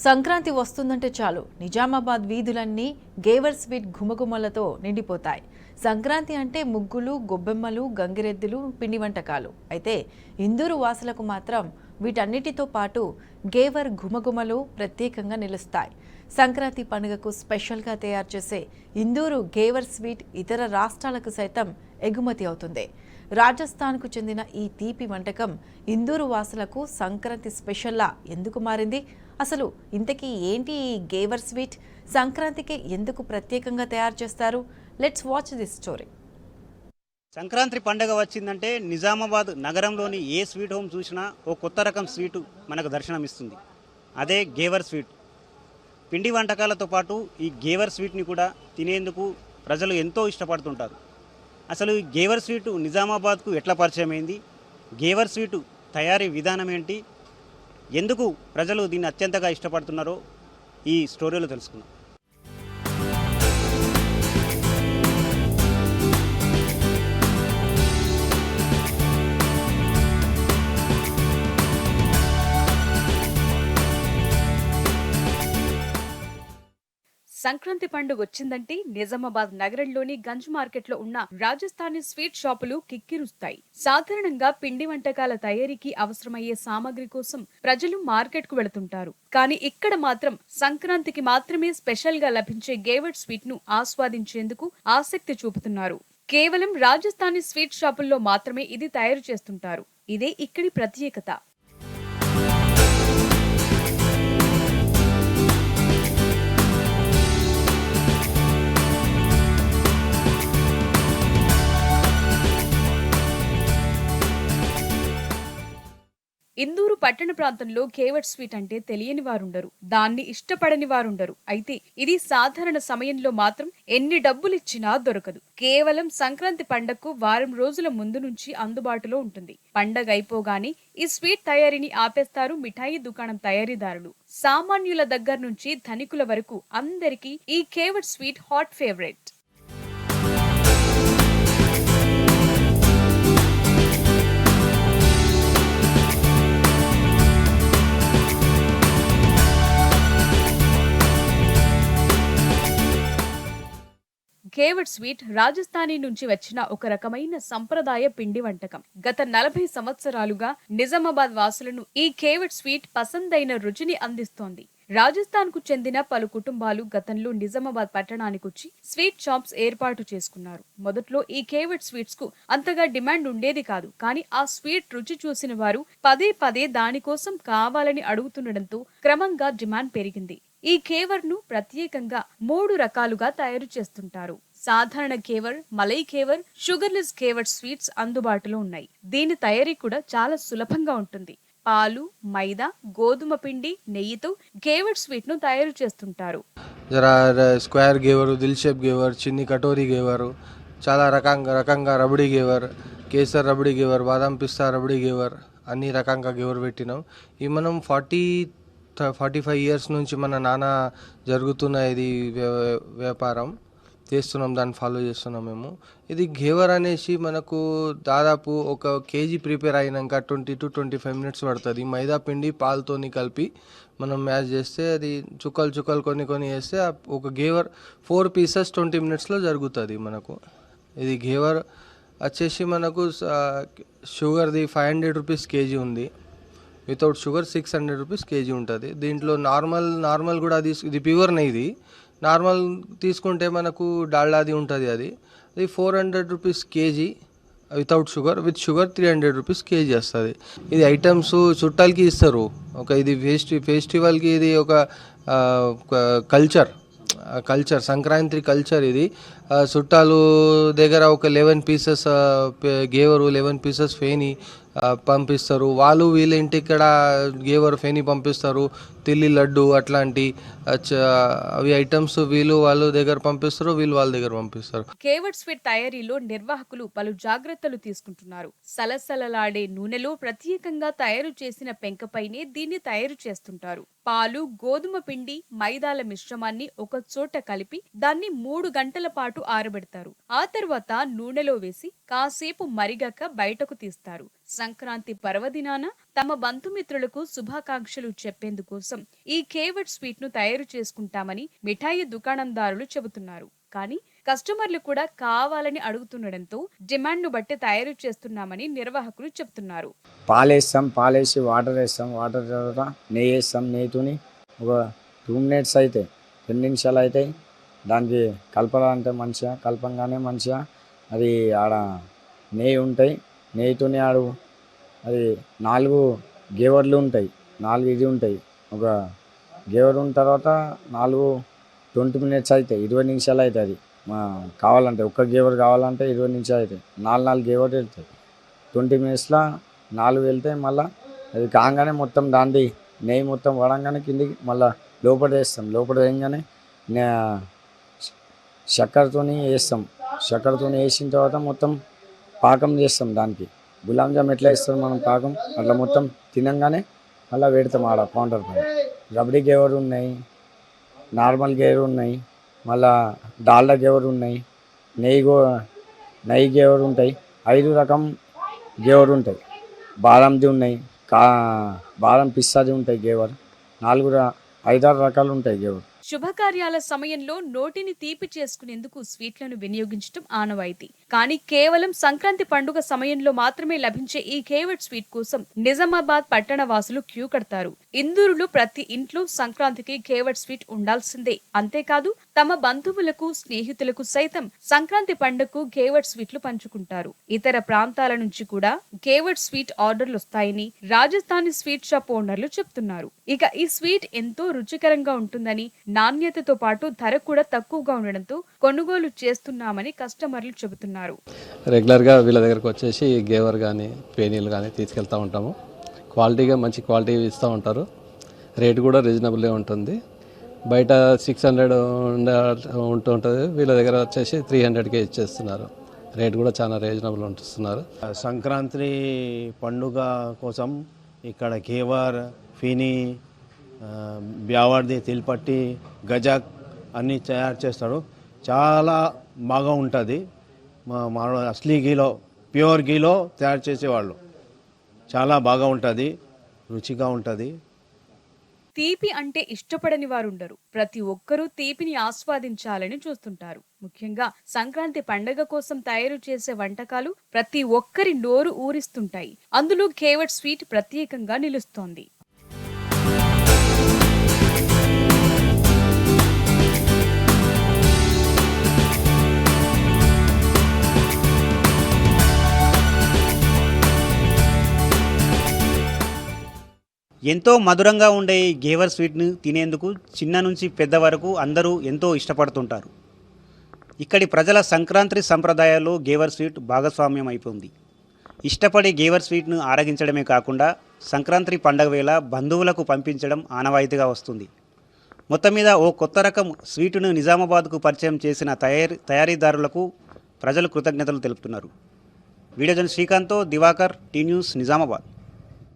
సంక్రాంతి వస్తుందంటే చాలు Nizamabad వీధులన్నీ gave our sweet ఘుమఘుమలతో నిండిపోతాయి. Sankranti అంటే ముగ్గులు, గొబ్బెమ్మలు, గంగిరెద్దులు, పిండి వంటకాలు. అయితే ఇందూరు వాసులకు మాత్రం వీటన్నిటితో పాటు గేవర్ ఘుమఘుమలు ప్రత్యేకంగా నిలుస్తాయి. సంక్రాంతి పండుగకు స్పెషల్గా తయారు చేసే ఇందూరు గేవర్ స్వీట్ ఇతర రాష్ట్రాలకు సైతం ఎగుమతి అవుతుంది. రాజస్థాన్కు చెందిన ఈ తీపి వంటకం ఇందూరు వాసులకు సంక్రాంతి స్పెషల్లా ఎందుకు మారింది? అసలు ఇంతకీ ఏంటి ఈ గేవర్ స్వీట్? సంక్రాంతికి ఎందుకు ప్రత్యేకంగా తయారు చేస్తారు? Let's watch this story. Sankranti పండుగ వచ్చిందంటే నిజామాబాద్ నగరంలోని ఏ స్వీట్ హోమ్ చూసినా ఓ కొత్త రకం స్వీటు మనకు దర్శనమిస్తుంది. అదే గేవర్ స్వీట్. పిండి వంటకాలతో పాటు ఈ గేవర్ స్వీట్ని కూడా తినేందుకు ప్రజలు ఎంతో ఇష్టపడుతుంటారు. అసలు ఈ గేవర్ స్వీటు నిజామాబాద్కు ఎట్లా పరిచయం అయింది? గేవర్ స్వీటు తయారీ విధానం ఏంటి? ఎందుకు ప్రజలు దీన్ని అత్యంతగా ఇష్టపడుతున్నారో ఈ స్టోరీలో తెలుసుకుందాం. సంక్రాంతి పండుగ వచ్చిందంటే నిజామాబాద్ నగరంలోని గంజ్ మార్కెట్ లో ఉన్న రాజస్థానీ స్వీట్ షాపులు కిక్కిరుస్తాయి. సాధారణంగా పిండి వంటకాల తయారీకి అవసరమయ్యే సామాగ్రి కోసం ప్రజలు మార్కెట్ కు వెళుతుంటారు. కానీ ఇక్కడ మాత్రం సంక్రాంతికి మాత్రమే స్పెషల్ గా లభించే గేవర్ స్వీట్ ను ఆస్వాదించేందుకు ఆసక్తి చూపుతున్నారు. కేవలం రాజస్థానీ స్వీట్ షాపుల్లో మాత్రమే ఇది తయారు చేస్తుంటారు. ఇదే ఇక్కడి ప్రత్యేకత. ఇందూరు పట్టణ ప్రాంతంలో గేవర్ స్వీట్ అంటే తెలియని వారుండరు, దాన్ని ఇష్టపడని వారుండరు. అయితే ఇది సాధారణ సమయంలో మాత్రం ఎన్ని డబ్బులిచ్చినా దొరకదు. కేవలం సంక్రాంతి పండగకు వారం రోజుల ముందు నుంచి అందుబాటులో ఉంటుంది. పండగ అయిపోగానే ఈ స్వీట్ తయారీని ఆపేస్తారు మిఠాయి దుకాణం తయారీదారులు. సామాన్యుల దగ్గర నుంచి ధనికుల వరకు అందరికీ ఈ gave our sweet hot favourite. Gave our sweet Rajasthani నుంచి వచ్చిన ఒక రకమైన సంప్రదాయ పిండి వంటకం. గత 40 సంవత్సరాలుగా నిజామాబాద్ వాసులను ఈ గేవర్ స్వీట్ పసందైన రుచిని అందిస్తోంది. రాజస్థాన్ కు చెందిన పలు కుటుంబాలు గతంలో నిజామాబాద్ పట్టణానికొచ్చి స్వీట్ షాప్స్ ఏర్పాటు చేసుకున్నారు. మొదట్లో ఈ గేవర్ స్వీట్స్ కు అంతగా డిమాండ్ ఉండేది కాదు. కానీ ఆ స్వీట్ రుచి చూసిన వారు పదే పదే దానికోసం కావాలని అడుగుతుండటంతో క్రమంగా డిమాండ్ పెరిగింది. ఈ గేవర్ ను ప్రత్యేకంగా 3 రకాలుగా తయారు చేస్తుంటారు. సాధారణ gave our, malai gave our, sugarless gave our sweets అందుబాటులో ఉన్నాయి. దీని తయారీ కూడా చాలా సులభంగా ఉంటుంది. పాలు, మైదా, గోధుమ పిండి, నెయ్యితో గేవర్ స్వీట్ ను తయారు చేస్తుంటారు. స్క్వేర్ గేవర్, దిల్ షేప్ గేవర్, చిన్ని కటోరీ గేవర్, చాలా రకంగా రబడీ గేవర్, కేసర్ రబడీ గేవర్, బాదం పిస్తా రబడీ గేవర్, అన్ని రకంగా గేవర్ పెట్టినాం. ఈ మనం 45 ఇయర్స్ నుంచి మన నాన్న జరుగుతున్న ఇది వ్యాపారం చేస్తున్నాం, దాన్ని ఫాలో చేస్తున్నాం మేము. ఇది గేవర్ అనేసి మనకు దాదాపు ఒక కేజీ ప్రిపేర్ అయినాక 20 to 25 మినిట్స్ పడుతుంది. మైదా పిండి పాలతోని కలిపి మనం మ్యాచ్ చేస్తే అది చుక్కలు కొన్ని వేస్తే ఒక గేవర్ 4 పీసెస్ 20 మినిట్స్లో జరుగుతుంది మనకు. ఇది గేవర్ వచ్చేసి మనకు షుగర్ది 500 రూపీస్ కేజీ ఉంది. వితౌట్ షుగర్ 600 రూపీస్ కేజీ ఉంటుంది. దీంట్లో నార్మల్ కూడా ఇది ప్యూర్ నెయ్యి. నార్మల్ తీసుకుంటే మనకు డాల్డాది ఉంటుంది. అది 400 rupees KG without sugar. With sugar 300 rupees KG వస్తుంది. ఇది ఐటమ్స్ చుట్టాలకి ఇస్తారు. ఇది ఫెస్టివల్కి ఇది ఒక కల్చర్ సంక్రాంతి కల్చర్. ఇది చుట్టాలు దగ్గర ఒక 11 పీసెస్ గేవరు, 11 పీసెస్ ఫేని పంపిస్తారు. వీళ్ళ ఇంటికి ఇక్కడ గేవర్ ఫేని పంపిస్తారు. తిల్లి లడ్డు అట్లాంటి అవి ఐటమ్స్ వాళ్ళ దగ్గర పంపిస్తారు, వాళ్ళ దగ్గర పంపిస్తారు. గేవర్ స్వీట్ తయారీలో నిర్వాహకులు పలు జాగ్రత్తలు తీసుకుంటున్నారు. సలసలలాడే నూనెలో ప్రత్యేకంగా తయారు చేసిన పెంకపైనే దీన్ని తయారు చేస్తుంటారు. పాలు, గోధుమ పిండి, మైదాల మిశ్రమాన్ని ఒక చోట కలిపి దాన్ని 3 గంటల పాటు ఆరబెడతారు. ఆ తర్వాత నూనెలో వేసి కాసేపు మరిగాక బయటకు తీస్తారు. సంక్రాంతి పర్వదినాన తమ బంధుమిత్రులకు శుభాకాంక్షలు చెప్పేందుకోసం ఈ కేవర్డ్ స్వీట్ ను తయారు చేసుకుంటామని మిఠాయి దుకాణందారులు చెబుతున్నారు. కానీ కస్టమర్లు కూడా కావాలని అడుగుతుండడంతో డిమాండ్ ను బట్టి తయారు చేస్తున్నామని నిర్వాహకులు చెబుతున్నారు. పాలేస్తాం, పాలేసి వాటర్ వేస్తాం, వాటర్ తర్వాత నెయ్యి వేస్తాం. నెయ్యితోని ఒక 2 మినిట్స్ అయితే 2 నిమిషాలు అవుతాయి. దానికి కలపాలంటే మంచిగా కలపంగానే మంచిగా అది ఆడ నెయ్యి ఉంటాయి. నెయ్యితోని అది 4 గేవర్లు ఉంటాయి, 4 ఇది ఉంటాయి. ఒక గేవర్ ఉన్న తర్వాత 20 మినిట్స్ అవుతాయి, 20 నిమిషాలు అవుతుంది. కావాలంటే ఒక్క గేవర్ కావాలంటే 20 నిమిషాలు అవుతాయి. 4 గేవర్ వెళ్తాయి. 20 మినిట్స్లో 4 వెళ్తాయి. మళ్ళీ అది కాగానే మొత్తం దాంది నెయ్యి మొత్తం వడంగానే కిందికి మళ్ళీ లోపల వేస్తాం. లోపల వేయగానే చక్కెరతోని వేస్తాం. చక్కెరతోని వేసిన తర్వాత మొత్తం పాకం చేస్తాం. దానికి గులాబ్ జామ్ ఎట్లా వేస్తాం మనం పాకం, అట్లా మొత్తం తినంగానే మళ్ళీ పెడతాం ఆడ కౌంటర్ పైన. రబడీ గేవర్ ఉన్నాయి, నార్మల్ గేవర్ ఉన్నాయి, మళ్ళా డాల్డా గేవర్ ఉన్నాయి, నెయ్యి గేవర్ ఉంటాయి. 5 రకం గేవర్ ఉంటాయి. బాదంది ఉన్నాయి, బాదం పిస్తాది ఉంటాయి గేవర్. 5-6 రకాలు ఉంటాయి గేవర్. శుభకార్యాల సమయంలో నోటిని తీపి చేసుకునేందుకు స్వీట్లను వినియోగించడం ఆనవాయితీ. కానీ కేవలం సంక్రాంతి పండుగ సమయంలో మాత్రమే లభించే ఈ కేవర్డ్ స్వీట్ కోసం నిజామాబాద్ పట్టణ వాసులు క్యూ కడతారు. ఇందూరులో ప్రతి ఇంట్లో సంక్రాంతికి కేవర్డ్ స్వీట్ ఉండాల్సిందే. అంతేకాదు తమ బంధువులకు, స్నేహితులకు సైతం సంక్రాంతి పండుగకు కేవర్డ్ స్వీట్లు పంచుకుంటారు. ఇతర ప్రాంతాల నుంచి కూడా కేవర్డ్ స్వీట్ ఆర్డర్లు వస్తాయని రాజస్థానీ స్వీట్ షాప్ ఓనర్లు చెప్తున్నారు. ఇక ఈ స్వీట్ ఎంతో రుచికరంగా ఉంటుందని, నాణ్యతతో పాటు ధర కూడా తక్కువగా ఉండడంతో కొనుగోలు చేస్తున్నామని కస్టమర్లు చెబుతున్నారు. రెగ్యులర్గా వీళ్ళ దగ్గరకు వచ్చేసి గేవర్ కానీ పేనీలు కానీ తీసుకెళ్తూ ఉంటాము. క్వాలిటీగా మంచి క్వాలిటీ ఇస్తూ ఉంటారు. రేటు కూడా రీజనబుల్గా ఉంటుంది. బయట 600 ఉంటుంటుంది, వీళ్ళ దగ్గర వచ్చేసి 300కే ఇచ్చేస్తున్నారు. రేటు కూడా చాలా రీజనబుల్ ఉంటున్నారు. సంక్రాంతి పండుగ కోసం ఇక్కడ గేవర్, ఫినీ, బ్యావర్ది, తిల్పట్టి, గజాక్ అన్నీ తయారు చేస్తారు. చాలా బాగా ఉంటుంది. మా అసలీ గీలో, ప్యూర్ గీలో తయారు చేసేవాళ్ళు. చాలా బాగా ఉంటుంది, రుచిగా ఉంటుంది. తీపి అంటే ఇష్టపడని వారుండరు. ప్రతి ఒక్కరూ తీపిని ఆస్వాదించాలని చూస్తుంటారు. ముఖ్యంగా సంక్రాంతి పండగ కోసం తయారు చేసే వంటకాలు ప్రతి ఒక్కరి నోరు ఊరిస్తుంటాయి. అందులో కేవర్డ్ స్వీట్ ప్రత్యేకంగా నిలుస్తోంది. ఎంతో మధురంగా ఉండే ఈ గేవర్ స్వీట్ను తినేందుకు చిన్న నుంచి పెద్ద వరకు అందరూ ఎంతో ఇష్టపడుతుంటారు. ఇక్కడి ప్రజల సంక్రాంతి సంప్రదాయాల్లో గేవర్ స్వీట్ భాగస్వామ్యం అయిపోయింది. ఇష్టపడే గేవర్ స్వీట్ను ఆరగించడమే కాకుండా సంక్రాంతి పండగ వేళ బంధువులకు పంపించడం ఆనవాయితీగా వస్తుంది. మొత్తం మీద ఓ కొత్త రకం స్వీటును నిజామాబాద్కు పరిచయం చేసిన తయారీదారులకు ప్రజలు కృతజ్ఞతలు తెలుపుతున్నారు. వీడియో జర్నలిస్ట్ శ్రీకాంత్తో దివాకర్, టీ న్యూస్, నిజామాబాద్.